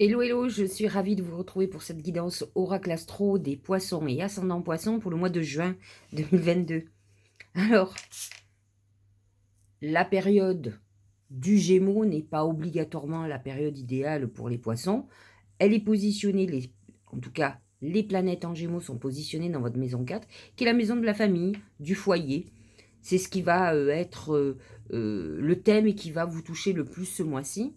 Hello, hello, je suis ravie de vous retrouver pour cette guidance Oracle Astro des poissons et ascendant poissons pour le mois de juin 2022. Alors, la période du Gémeaux n'est pas obligatoirement la période idéale pour les poissons. Elle est positionnée, en tout cas, les planètes en Gémeaux sont positionnées dans votre maison 4, qui est la maison de la famille, du foyer. C'est ce qui va être le thème et qui va vous toucher le plus ce mois-ci.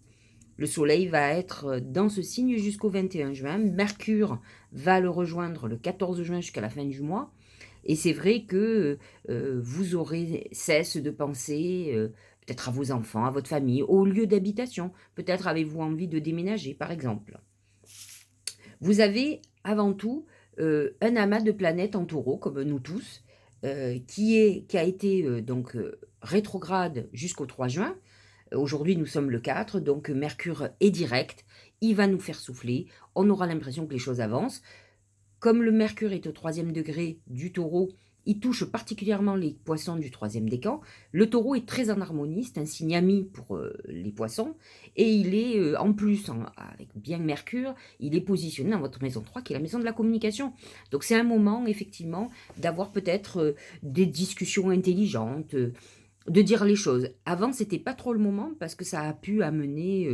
Le soleil va être dans ce signe jusqu'au 21 juin. Mercure va le rejoindre le 14 juin jusqu'à la fin du mois. Et c'est vrai que vous aurez cesse de penser peut-être à vos enfants, à votre famille, au lieu d'habitation. Peut-être avez-vous envie de déménager, par exemple. Vous avez avant tout un amas de planètes en taureau, comme nous tous, qui a été rétrograde jusqu'au 3 juin. Aujourd'hui, nous sommes le 4, donc Mercure est direct, il va nous faire souffler, on aura l'impression que les choses avancent. Comme le Mercure est au 3e degré du taureau, il touche particulièrement les poissons du 3e décan. Le taureau est très en harmonie, c'est un signe ami pour les poissons, et il est en plus, avec bien Mercure, il est positionné dans votre maison 3, qui est la maison de la communication. Donc c'est un moment, effectivement, d'avoir peut-être des discussions intelligentes, de dire les choses. Avant, c'était pas trop le moment parce que ça a pu amener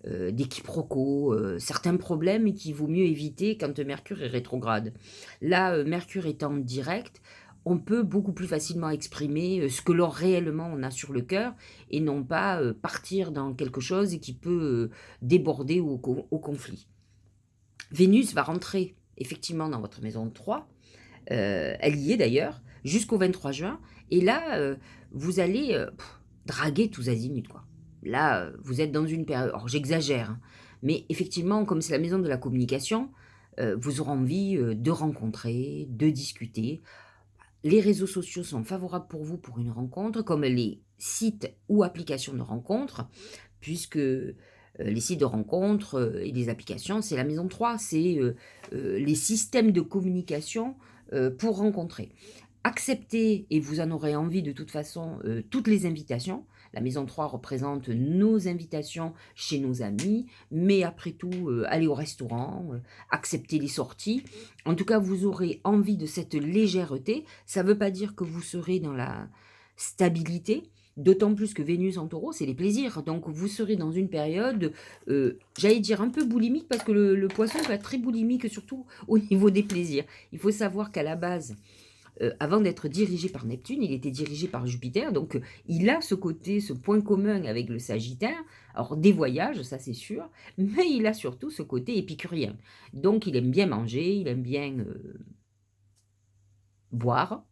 des quiproquos, certains problèmes qu'il vaut mieux éviter quand Mercure est rétrograde. Là, Mercure étant direct, on peut beaucoup plus facilement exprimer ce que l'on réellement on a sur le cœur et non pas partir dans quelque chose qui peut déborder au conflit. Vénus va rentrer effectivement dans votre maison 3. Elle y est d'ailleurs, jusqu'au 23 juin. Et là, vous allez draguer tous azimuts, quoi. Là, vous êtes dans une période. Alors, j'exagère, hein, mais effectivement, comme c'est la maison de la communication, vous aurez envie de rencontrer, de discuter. Les réseaux sociaux sont favorables pour vous pour une rencontre, comme les sites ou applications de rencontres, puisque les sites de rencontres et les applications, c'est la maison 3, c'est les systèmes de communication pour rencontrer. Acceptez, et vous en aurez envie de toute façon, toutes les invitations. La maison 3 représente nos invitations chez nos amis, mais après tout, aller au restaurant, accepter les sorties. En tout cas, vous aurez envie de cette légèreté. Ça ne veut pas dire que vous serez dans la stabilité, d'autant plus que Vénus en taureau, c'est les plaisirs. Donc, vous serez dans une période, j'allais dire un peu boulimique, parce que le poisson va être très boulimique, surtout au niveau des plaisirs. Il faut savoir qu'à la base, avant d'être dirigé par Neptune, il était dirigé par Jupiter, donc il a ce côté, ce point commun avec le Sagittaire, alors des voyages, ça c'est sûr, mais il a surtout ce côté épicurien. Donc il aime bien manger, il aime bien boire,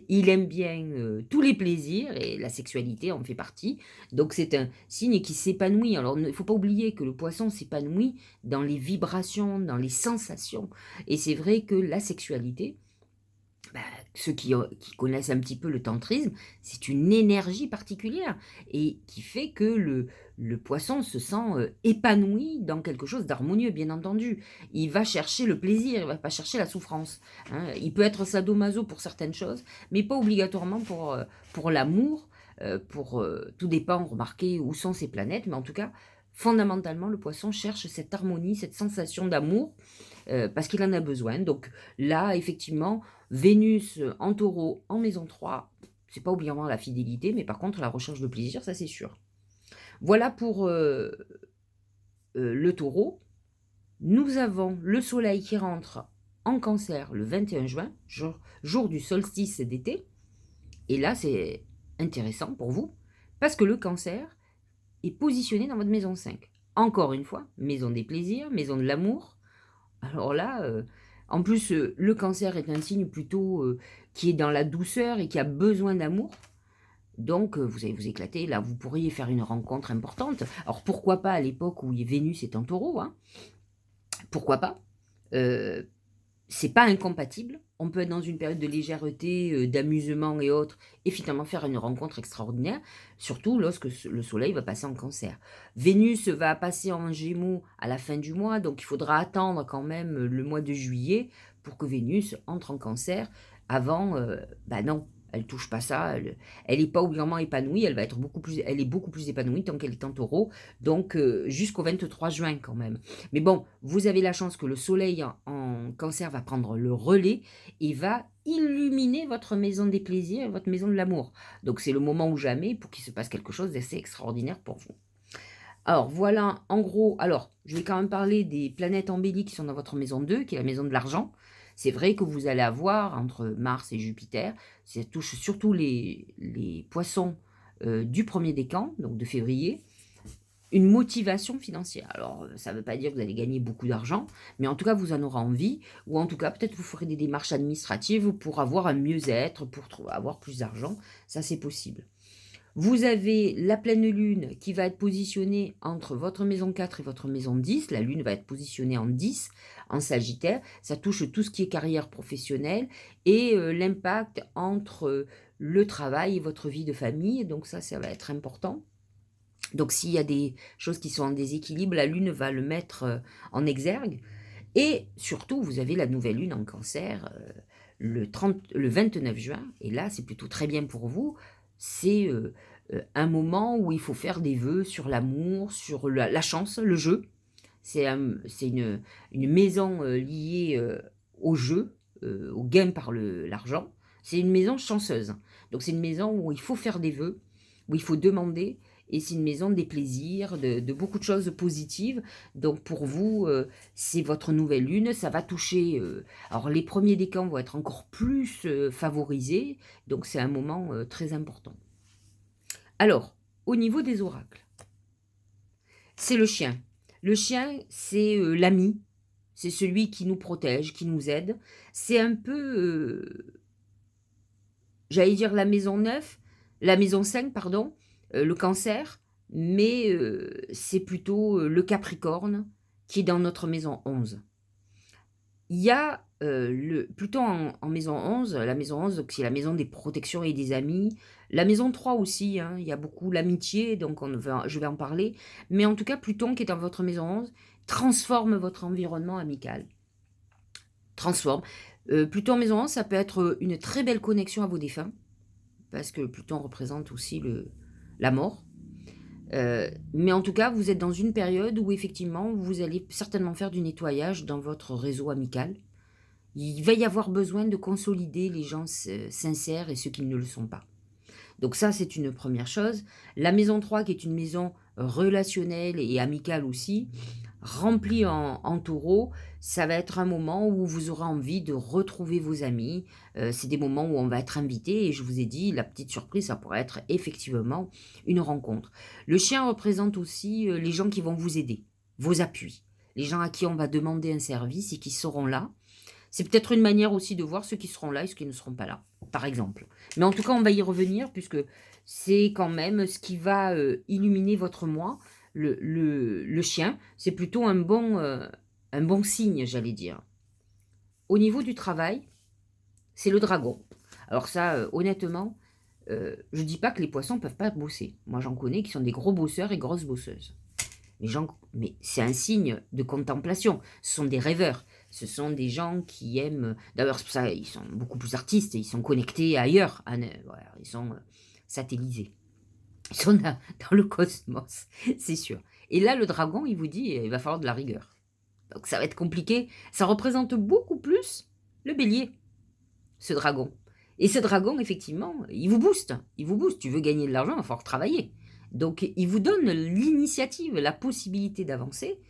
il aime bien tous les plaisirs et la sexualité en fait partie. Donc c'est un signe qui s'épanouit. Alors il ne faut pas oublier que le poisson s'épanouit dans les vibrations, dans les sensations. Et c'est vrai que la sexualité, bah, ceux qui connaissent un petit peu le tantrisme, c'est une énergie particulière et qui fait que le poisson se sent épanoui dans quelque chose d'harmonieux, bien entendu. Il va chercher le plaisir, il va pas chercher la souffrance, hein. Il peut être sadomaso pour certaines choses, mais pas obligatoirement pour l'amour. Tout dépend, remarquez où sont ces planètes, mais en tout cas, fondamentalement, le poisson cherche cette harmonie, cette sensation d'amour, parce qu'il en a besoin. Donc là, effectivement, Vénus en taureau, en maison 3, c'est pas obligatoirement la fidélité, mais par contre la recherche de plaisir, ça c'est sûr. Voilà pour le taureau. Nous avons le soleil qui rentre en cancer le 21 juin, jour du solstice d'été. Et là, c'est intéressant pour vous, parce que le cancer est positionné dans votre maison 5. Encore une fois, maison des plaisirs, maison de l'amour. Alors là, en plus, le cancer est un signe plutôt qui est dans la douceur et qui a besoin d'amour. Donc, vous allez vous éclater. Là, vous pourriez faire une rencontre importante. Alors, pourquoi pas à l'époque où Vénus est en taureau, hein, pourquoi pas. Euh, c'est pas incompatible. On peut être dans une période de légèreté, d'amusement et autres, et finalement faire une rencontre extraordinaire, surtout lorsque le soleil va passer en cancer. Vénus va passer en gémeaux à la fin du mois, donc il faudra attendre quand même le mois de juillet pour que Vénus entre en cancer. Avant, bah non, Elle touche pas ça, elle est pas obligatoirement épanouie, elle est beaucoup plus épanouie tant qu'elle est en Taureau, donc jusqu'au 23 juin quand même. Mais bon, vous avez la chance que le soleil en Cancer va prendre le relais et va illuminer votre maison des plaisirs et votre maison de l'amour. Donc c'est le moment ou jamais pour qu'il se passe quelque chose d'assez extraordinaire pour vous. Alors voilà, en gros, alors je vais quand même parler des planètes embellies qui sont dans votre maison 2, qui est la maison de l'argent. C'est vrai que vous allez avoir entre Mars et Jupiter, ça touche surtout les poissons du premier décan, donc de février, une motivation financière. Alors ça ne veut pas dire que vous allez gagner beaucoup d'argent, mais en tout cas vous en aurez envie, ou en tout cas peut-être vous ferez des démarches administratives pour avoir un mieux-être, pour avoir plus d'argent, ça c'est possible. Vous avez la pleine lune qui va être positionnée entre votre maison 4 et votre maison 10. La lune va être positionnée en 10, en Sagittaire. Ça touche tout ce qui est carrière professionnelle et l'impact entre le travail et votre vie de famille. Donc ça va être important. Donc s'il y a des choses qui sont en déséquilibre, la lune va le mettre en exergue. Et surtout, vous avez la nouvelle lune en Cancer le 29 juin. Et là, c'est plutôt très bien pour vous. C'est un moment où il faut faire des vœux sur l'amour, sur la chance, le jeu. C'est une maison liée au jeu, au gain par l'argent. C'est une maison chanceuse. Donc c'est une maison où il faut faire des vœux, où il faut demander. Et c'est une maison des plaisirs, de beaucoup de choses positives. Donc pour vous, c'est votre nouvelle lune. Ça va toucher... alors les premiers décans vont être encore plus favorisés. Donc c'est un moment très important. Alors, au niveau des oracles, c'est le chien. Le chien, c'est l'ami. C'est celui qui nous protège, qui nous aide. C'est un peu, j'allais dire la maison 9, la maison 5, pardon, le cancer, mais c'est plutôt le capricorne qui est dans notre maison 11. Il y a plutôt en maison 11, la maison 11, donc c'est la maison des protections et des amis. La maison 3 aussi, hein, il y a beaucoup l'amitié, donc je vais en parler. Mais en tout cas, Pluton qui est dans votre maison 11 transforme votre environnement amical. Transforme. Pluton en maison 11, ça peut être une très belle connexion à vos défunts, parce que Pluton représente aussi la mort. Mais en tout cas, vous êtes dans une période où effectivement, vous allez certainement faire du nettoyage dans votre réseau amical. Il va y avoir besoin de consolider les gens sincères et ceux qui ne le sont pas. Donc ça, c'est une première chose. La maison 3, qui est une maison relationnelle et amicale aussi, remplie en taureau, ça va être un moment où vous aurez envie de retrouver vos amis. C'est des moments où on va être invité et je vous ai dit, la petite surprise, ça pourrait être effectivement une rencontre. Le chien représente aussi les gens qui vont vous aider, vos appuis, les gens à qui on va demander un service et qui seront là. C'est peut-être une manière aussi de voir ceux qui seront là et ceux qui ne seront pas là, par exemple. Mais en tout cas, on va y revenir puisque c'est quand même ce qui va illuminer votre mois. Le chien, c'est plutôt un bon signe, j'allais dire. Au niveau du travail, c'est le dragon. Alors ça, honnêtement, je ne dis pas que les poissons ne peuvent pas bosser. Moi, j'en connais qui sont des gros bosseurs et grosses bosseuses. Mais c'est un signe de contemplation. Ce sont des rêveurs. Ce sont des gens qui aiment... D'ailleurs, c'est pour ça ils sont beaucoup plus artistes. Ils sont connectés ailleurs. Voilà, ils sont satellisés. Ils sont dans le cosmos, c'est sûr. Et là, le dragon, il vous dit, il va falloir de la rigueur. Donc ça va être compliqué. Ça représente beaucoup plus le bélier, ce dragon. Et ce dragon, effectivement, il vous booste. Il vous booste. Tu veux gagner de l'argent, il va falloir travailler. Donc, il vous donne l'initiative, la possibilité d'avancer.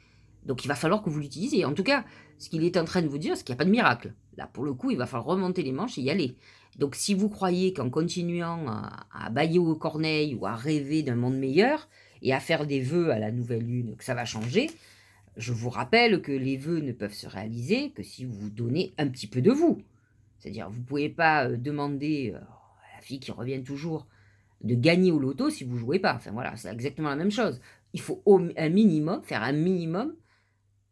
Donc, il va falloir que vous l'utilisiez. En tout cas, ce qu'il est en train de vous dire, c'est qu'il n'y a pas de miracle. Là, pour le coup, il va falloir remonter les manches et y aller. Donc, si vous croyez qu'en continuant à bâiller aux corneilles ou à rêver d'un monde meilleur et à faire des vœux à la nouvelle lune, que ça va changer, je vous rappelle que les vœux ne peuvent se réaliser que si vous vous donnez un petit peu de vous. C'est-à-dire, vous ne pouvez pas demander à la fille qui revient toujours de gagner au loto si vous ne jouez pas. Enfin voilà, c'est exactement la même chose. Il faut faire un minimum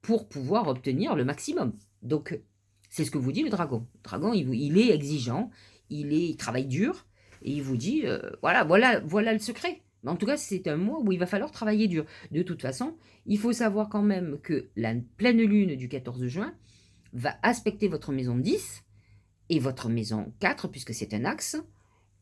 pour pouvoir obtenir le maximum. Donc, c'est ce que vous dit le dragon. Le dragon, il est exigeant, il travaille dur, et il vous dit, voilà le secret. Mais en tout cas, c'est un mois où il va falloir travailler dur. De toute façon, il faut savoir quand même que la pleine lune du 14 juin va aspecter votre maison 10 et votre maison 4, puisque c'est un axe,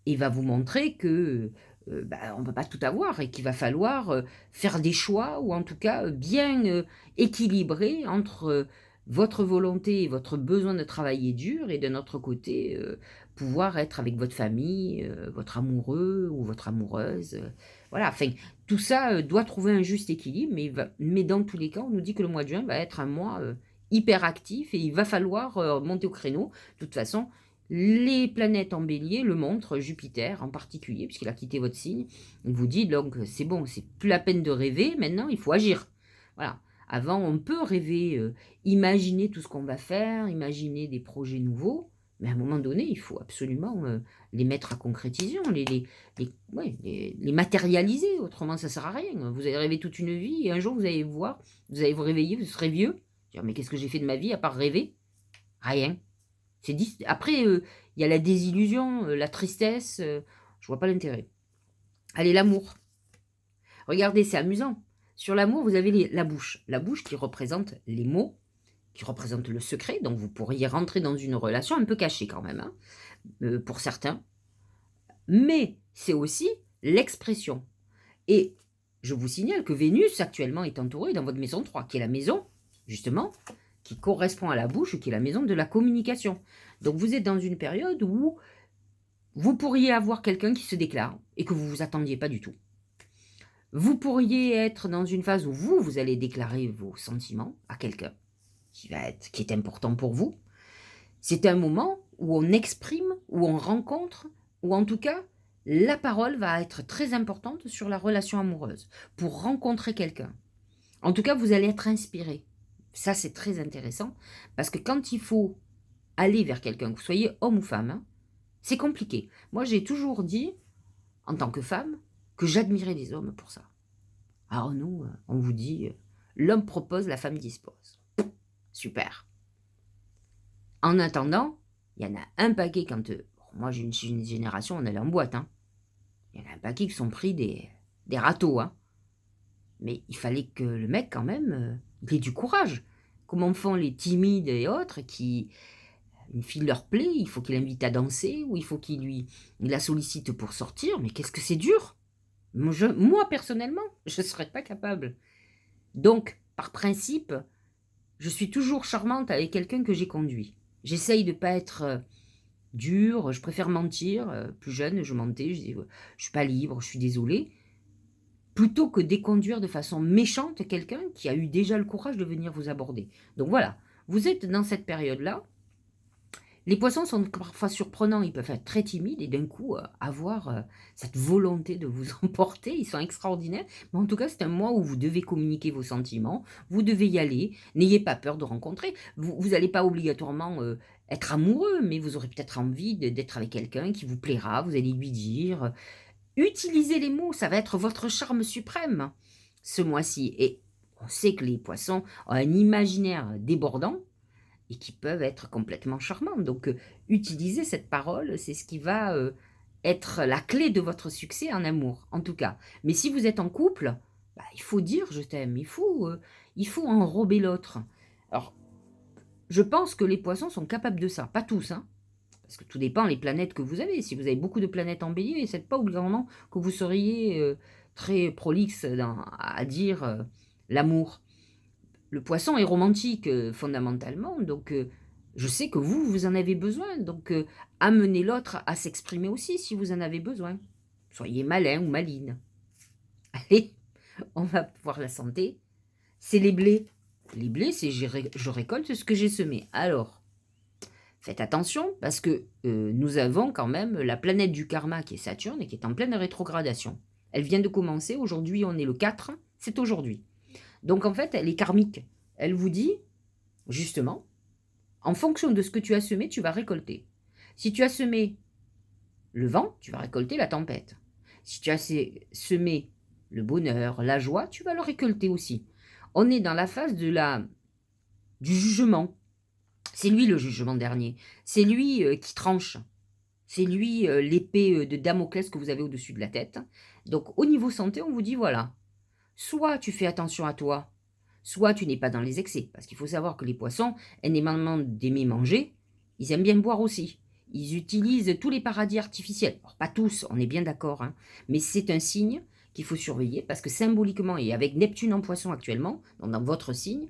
et va vous montrer que, on ne peut pas tout avoir et qu'il va falloir, faire des choix ou en tout cas, bien, équilibrer entre, votre volonté et votre besoin de travailler dur et d'un autre côté, pouvoir être avec votre famille, votre amoureux ou votre amoureuse, voilà, enfin, tout ça, doit trouver un juste équilibre, mais dans tous les cas, on nous dit que le mois de juin va être un mois, hyper actif et il va falloir, monter au créneau. De toute façon, les planètes en Bélier le montrent, Jupiter en particulier, puisqu'il a quitté votre signe. Il vous dit donc: «C'est bon, c'est plus la peine de rêver, maintenant il faut agir». Voilà. Avant, on peut rêver, imaginer tout ce qu'on va faire, imaginer des projets nouveaux, mais à un moment donné, il faut absolument, les mettre à concrétisation, les ouais, les matérialiser, autrement ça sert à rien. Vous allez rêver toute une vie et un jour vous allez vous réveiller, vous serez vieux. Dire: «Mais qu'est-ce que j'ai fait de ma vie à part rêver?» Rien. C'est dis après, il y a la désillusion, la tristesse, je vois pas l'intérêt. Allez, l'amour. Regardez, c'est amusant. Sur l'amour, vous avez la bouche. La bouche qui représente les mots, qui représente le secret, donc vous pourriez rentrer dans une relation un peu cachée quand même, hein, pour certains. Mais c'est aussi l'expression. Et je vous signale que Vénus actuellement est entourée dans votre maison 3, qui est la maison, justement, qui correspond à la bouche, qui est la maison de la communication. Donc vous êtes dans une période où vous pourriez avoir quelqu'un qui se déclare et que vous ne vous attendiez pas du tout. Vous pourriez être dans une phase où vous allez déclarer vos sentiments à quelqu'un qui est important pour vous. C'est un moment où on exprime, où on rencontre, ou en tout cas, la parole va être très importante sur la relation amoureuse pour rencontrer quelqu'un. En tout cas, vous allez être inspiré. Ça, c'est très intéressant parce que quand il faut aller vers quelqu'un, que vous soyez homme ou femme, hein, c'est compliqué. Moi, j'ai toujours dit, en tant que femme, que j'admirais les hommes pour ça. Alors nous, on vous dit, l'homme propose, la femme dispose. Super. En attendant, il y en a un paquet quand, moi j'ai une génération, on allait en boîte, hein. Il y en a un paquet qui sont pris des râteaux, hein. Mais il fallait que le mec quand même, il ait du courage. Comment font les timides et autres qui une fille leur plaît, il faut qu'il l'invite à danser ou il la sollicite pour sortir, mais qu'est-ce que c'est dur! Moi personnellement, je ne serais pas capable. Donc, par principe, je suis toujours charmante avec quelqu'un que j'ai conduit. J'essaye de pas être, dure, je préfère mentir, plus jeune, je mentais, je disais: «Je suis pas libre, je suis désolée», plutôt que déconduire de façon méchante quelqu'un qui a eu déjà le courage de venir vous aborder. Donc voilà, vous êtes dans cette période-là. Les poissons sont parfois surprenants, ils peuvent être très timides et d'un coup, avoir, cette volonté de vous emporter. Ils sont extraordinaires, mais en tout cas, c'est un mois où vous devez communiquer vos sentiments, vous devez y aller. N'ayez pas peur de rencontrer. Vous allez pas obligatoirement, être amoureux, mais vous aurez peut-être envie d'être avec quelqu'un qui vous plaira, vous allez lui dire, utilisez les mots, ça va être votre charme suprême, ce mois-ci et on sait que les poissons ont un imaginaire débordant et qui peuvent être complètement charmantes. Donc, utilisez cette parole, c'est ce qui va, être la clé de votre succès en amour, en tout cas. Mais si vous êtes en couple, il faut dire: «Je t'aime», il faut enrober l'autre. Alors, je pense que les poissons sont capables de ça, pas tous, hein, parce que tout dépend les planètes que vous avez. Si vous avez beaucoup de planètes en Bélier, c'est pas obligatoirement que vous seriez, très prolixe à dire, l'amour. Le poisson est romantique, fondamentalement, donc je sais que vous en avez besoin, donc amenez l'autre à s'exprimer aussi si vous en avez besoin. Soyez malin ou maline. Allez, on va voir la santé. C'est les blés. Les blés, c'est je récolte ce que j'ai semé. Alors, faites attention parce que, nous avons quand même la planète du karma qui est Saturne et qui est en pleine rétrogradation. Elle vient de commencer, aujourd'hui on est le 4, c'est aujourd'hui. Donc en fait, elle est karmique. Elle vous dit, justement, en fonction de ce que tu as semé, tu vas récolter. Si tu as semé le vent, tu vas récolter la tempête. Si tu as semé le bonheur, la joie, tu vas le récolter aussi. On est dans la phase du jugement. C'est lui le jugement dernier. C'est lui qui tranche. C'est lui l'épée de Damoclès que vous avez au-dessus de la tête. Donc au niveau santé, on vous dit voilà, soit tu fais attention à toi, soit tu n'es pas dans les excès. Parce qu'il faut savoir que les poissons, indépendamment d'aimer manger, ils aiment bien boire aussi. Ils utilisent tous les paradis artificiels. Alors, pas tous, on est bien d'accord, hein, mais c'est un signe qu'il faut surveiller parce que symboliquement, et avec Neptune en Poisson actuellement, donc dans votre signe,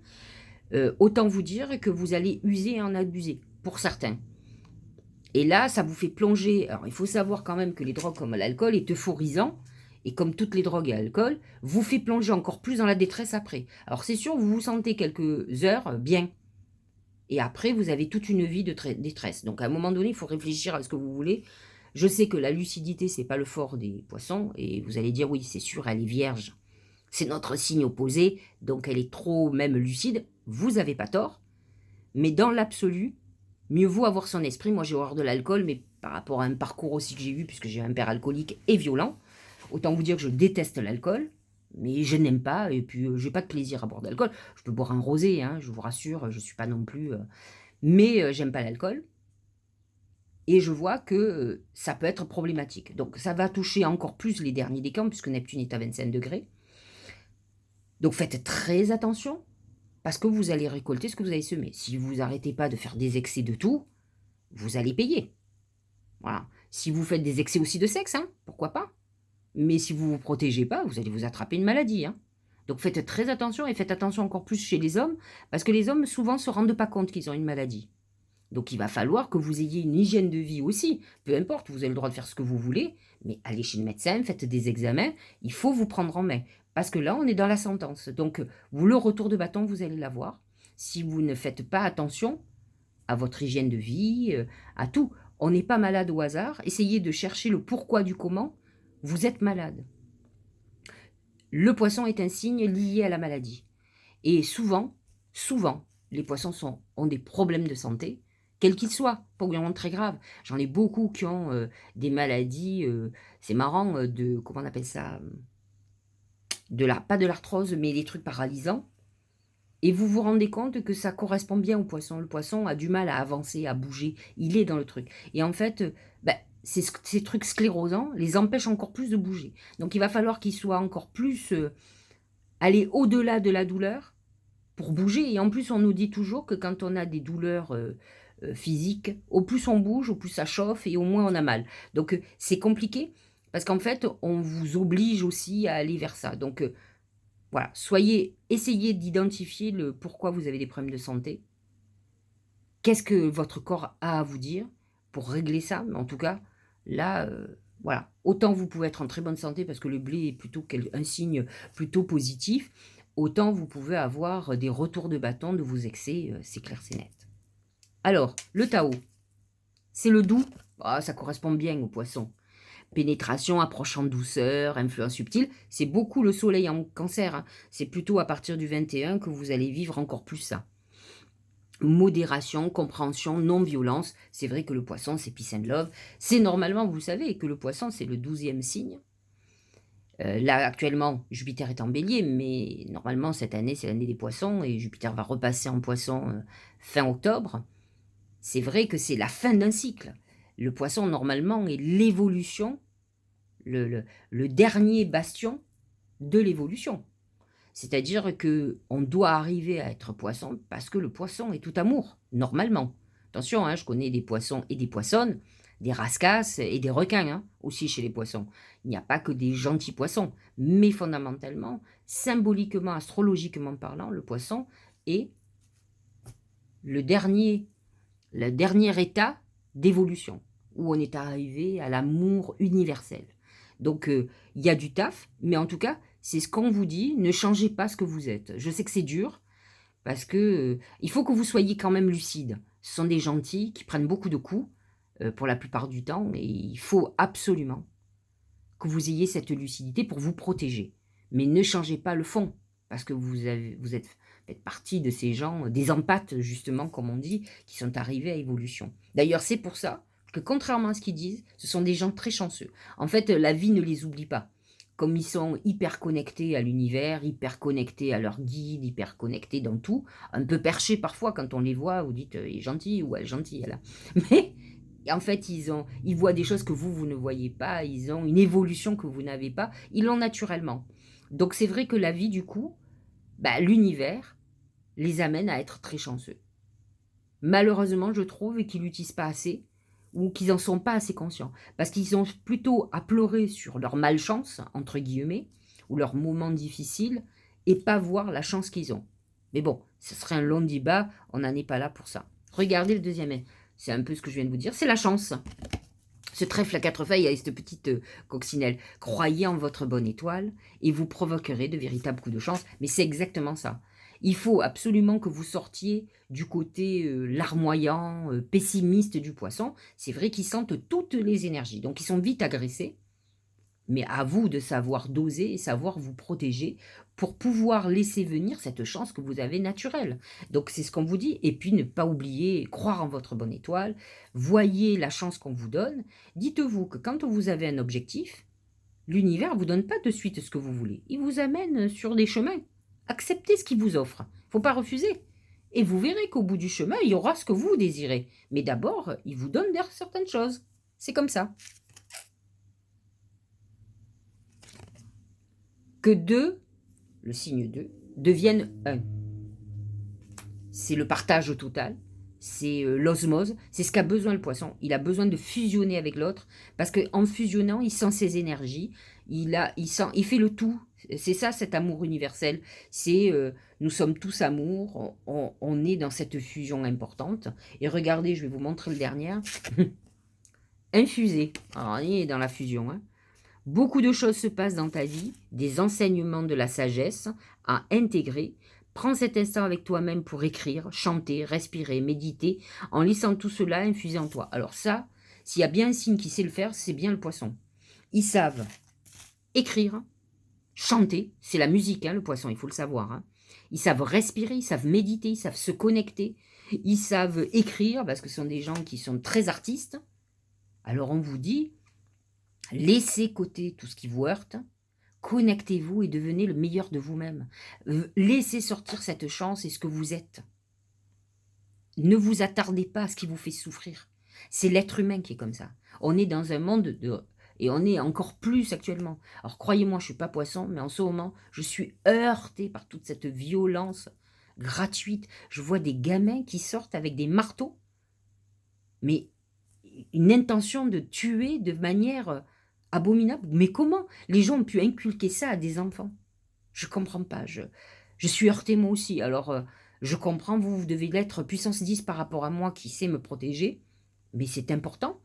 autant vous dire que vous allez user et en abuser, pour certains. Et là, ça vous fait plonger. Alors, il faut savoir quand même que les drogues comme l'alcool est euphorisant, et comme toutes les drogues et l'alcool, vous fait plonger encore plus dans la détresse après. Alors, c'est sûr, vous vous sentez quelques heures bien, et après, vous avez toute une vie de détresse. Donc, à un moment donné, il faut réfléchir à ce que vous voulez. Je sais que la lucidité, c'est pas le fort des poissons, et vous allez dire, oui, c'est sûr, elle est vierge. C'est notre signe opposé, donc elle est trop même lucide. Vous n'avez pas tort, mais dans l'absolu, mieux vaut avoir son esprit. Moi, j'ai horreur de l'alcool, mais par rapport à un parcours aussi que j'ai eu, puisque j'ai un père alcoolique et violent, autant vous dire que je déteste l'alcool, mais je n'aime pas, et puis j'ai pas de plaisir à boire de l'alcool. Je peux boire un rosé, hein, je vous rassure, je suis pas non plus... mais j'aime pas l'alcool, et je vois que ça peut être problématique. Donc ça va toucher encore plus les derniers décans, puisque Neptune est à 25 degrés. Donc faites très attention, parce que vous allez récolter ce que vous avez semé. Si vous n'arrêtez pas de faire des excès de tout, vous allez payer. Voilà. Si vous faites des excès aussi de sexe, hein, pourquoi pas. Mais si vous ne vous protégez pas, vous allez vous attraper une maladie. Hein. Donc faites très attention, et faites attention encore plus chez les hommes, parce que les hommes souvent ne se rendent pas compte qu'ils ont une maladie. Donc il va falloir que vous ayez une hygiène de vie aussi. Peu importe, vous avez le droit de faire ce que vous voulez, mais allez chez le médecin, faites des examens, il faut vous prendre en main. Parce que là, on est dans la sentence. Donc, vous, le retour de bâton, vous allez l'avoir. Si vous ne faites pas attention à votre hygiène de vie, à tout. On n'est pas malade au hasard. Essayez de chercher le pourquoi du comment. Vous êtes malade. Le poisson est un signe lié à la maladie. Et souvent, les poissons ont des problèmes de santé, quels qu'ils soient, pas obligatoirement très graves. J'en ai beaucoup qui ont des maladies, c'est marrant, comment on appelle ça, pas de l'arthrose, mais des trucs paralysants. Et vous vous rendez compte que ça correspond bien au poisson. Le poisson a du mal à avancer, à bouger. Il est dans le truc. Et en fait, ces trucs sclérosants les empêchent encore plus de bouger. Donc il va falloir qu'ils soient encore plus aller au-delà de la douleur pour bouger. Et en plus, on nous dit toujours que quand on a des douleurs physiques, au plus on bouge, au plus ça chauffe et au moins on a mal. Donc c'est compliqué parce qu'en fait, on vous oblige aussi à aller vers ça. Donc voilà, essayez d'identifier le pourquoi vous avez des problèmes de santé. Qu'est-ce que votre corps a à vous dire pour régler ça? Mais en tout cas, là, voilà. Autant vous pouvez être en très bonne santé parce que le blé est plutôt un signe plutôt positif, autant vous pouvez avoir des retours de bâton de vos excès, c'est clair, c'est net. Alors, le Tao, c'est le doux. Ah, ça correspond bien au poisson. Pénétration, approche en douceur, influence subtile, c'est beaucoup le soleil en cancer. Hein. C'est plutôt à partir du 21 que vous allez vivre encore plus ça. Modération, compréhension, non-violence. C'est vrai que le poisson, c'est peace and love. C'est normalement, vous savez, que le poisson, c'est le 12e signe. Là, actuellement, Jupiter est en bélier, mais normalement, cette année, c'est l'année des poissons, et Jupiter va repasser en poisson fin octobre. C'est vrai que c'est la fin d'un cycle. Le poisson, normalement, est l'évolution, le dernier bastion de l'évolution. C'est-à-dire qu'on doit arriver à être poisson parce que le poisson est tout amour, normalement. Attention, hein, je connais des poissons et des poissonnes, des rascasses et des requins hein, aussi chez les poissons. Il n'y a pas que des gentils poissons, mais fondamentalement, symboliquement, astrologiquement parlant, le poisson est le dernier état d'évolution, où on est arrivé à l'amour universel. Donc, il y a du taf, mais en tout cas, c'est ce qu'on vous dit, ne changez pas ce que vous êtes. Je sais que c'est dur, parce que il faut que vous soyez quand même lucide. Ce sont des gentils qui prennent beaucoup de coups, pour la plupart du temps, et il faut absolument que vous ayez cette lucidité pour vous protéger. Mais ne changez pas le fond, parce que faites partie de ces gens, des empathes, justement, comme on dit, qui sont arrivés à évolution. D'ailleurs, c'est pour ça que, contrairement à ce qu'ils disent, ce sont des gens très chanceux. En fait, la vie ne les oublie pas. Comme ils sont hyper connectés à l'univers, hyper connectés à leur guide, hyper connectés dans tout, un peu perchés parfois quand on les voit, vous dites il est gentil ou elle est gentille, elle. Mais en fait, ils voient des choses que vous ne voyez pas, ils ont une évolution que vous n'avez pas, ils l'ont naturellement. Donc c'est vrai que la vie, du coup, l'univers les amène à être très chanceux. Malheureusement, je trouve qu'ils l'utilisent pas assez, ou qu'ils n'en sont pas assez conscients. Parce qu'ils sont plutôt à pleurer sur leur malchance, entre guillemets, ou leurs moments difficiles, et pas voir la chance qu'ils ont. Mais bon, ce serait un long débat, on n'en est pas là pour ça. Regardez le deuxième, c'est un peu ce que je viens de vous dire, c'est la chance. Ce trèfle à 4 feuilles avec cette petite coccinelle. Croyez en votre bonne étoile et vous provoquerez de véritables coups de chance. Mais c'est exactement ça. Il faut absolument que vous sortiez du côté larmoyant, pessimiste du poisson. C'est vrai qu'ils sentent toutes les énergies. Donc ils sont vite agressés. Mais à vous de savoir doser et savoir vous protéger pour pouvoir laisser venir cette chance que vous avez naturelle. Donc c'est ce qu'on vous dit. Et puis ne pas oublier, croire en votre bonne étoile, voyez la chance qu'on vous donne. Dites-vous que quand vous avez un objectif, l'univers ne vous donne pas de suite ce que vous voulez. Il vous amène sur des chemins. Acceptez ce qu'il vous offre. Il ne faut pas refuser. Et vous verrez qu'au bout du chemin, il y aura ce que vous désirez. Mais d'abord, il vous donne certaines choses. C'est comme ça. Que 2, le signe 2, deviennent 1. C'est le partage total, c'est l'osmose, c'est ce qu'a besoin le poisson. Il a besoin de fusionner avec l'autre, parce qu'en fusionnant, il sent ses énergies, il fait le tout. C'est ça, cet amour universel. C'est nous sommes tous amour, on est dans cette fusion importante. Et regardez, je vais vous montrer le dernier. Infusé. Alors, on est dans la fusion, hein. Beaucoup de choses se passent dans ta vie, des enseignements de la sagesse à intégrer. Prends cet instant avec toi-même pour écrire, chanter, respirer, méditer, en laissant tout cela infuser en toi. Alors ça, s'il y a bien un signe qui sait le faire, c'est bien le poisson. Ils savent écrire, chanter, c'est la musique, hein, le poisson, il faut le savoir. Hein. Ils savent respirer, ils savent méditer, ils savent se connecter, ils savent écrire, parce que ce sont des gens qui sont très artistes. Alors on vous dit, laissez côté tout ce qui vous heurte, connectez-vous et devenez le meilleur de vous-même. Laissez sortir cette chance et ce que vous êtes. Ne vous attardez pas à ce qui vous fait souffrir. C'est l'être humain qui est comme ça. On est dans un monde de... Et on est encore plus actuellement. Alors croyez-moi, je ne suis pas poisson, mais en ce moment, je suis heurtée par toute cette violence gratuite. Je vois des gamins qui sortent avec des marteaux, mais une intention de tuer de manière abominable. Mais comment les gens ont pu inculquer ça à des enfants? Je comprends pas. Je suis heurtée moi aussi. Alors, je comprends, vous devez l'être puissance 10 par rapport à moi qui sais me protéger. Mais c'est important.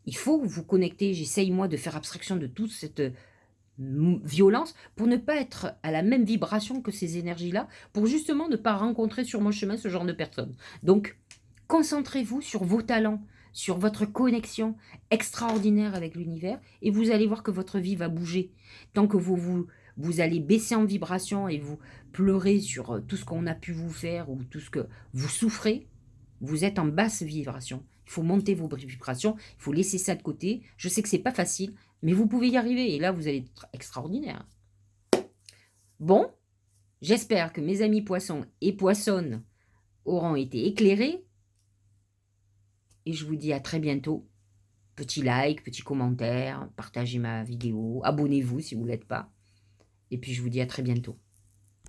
Il faut vous connecter. J'essaye, moi, de faire abstraction de toute cette violence pour ne pas être à la même vibration que ces énergies-là, pour justement ne pas rencontrer sur mon chemin ce genre de personnes. Donc, concentrez-vous sur vos talents, sur votre connexion extraordinaire avec l'univers et vous allez voir que votre vie va bouger. Tant que vous allez baisser en vibration et vous pleurez sur tout ce qu'on a pu vous faire ou tout ce que vous souffrez, vous êtes en basse vibration. Il faut monter vos vibrations, il faut laisser ça de côté. Je sais que c'est pas facile, mais vous pouvez y arriver et là vous allez être extraordinaire. Bon, j'espère que mes amis poissons et poissonnes auront été éclairés. Et je vous dis à très bientôt. Petit like, petit commentaire, partagez ma vidéo, abonnez-vous si vous ne l'êtes pas. Et puis je vous dis à très bientôt.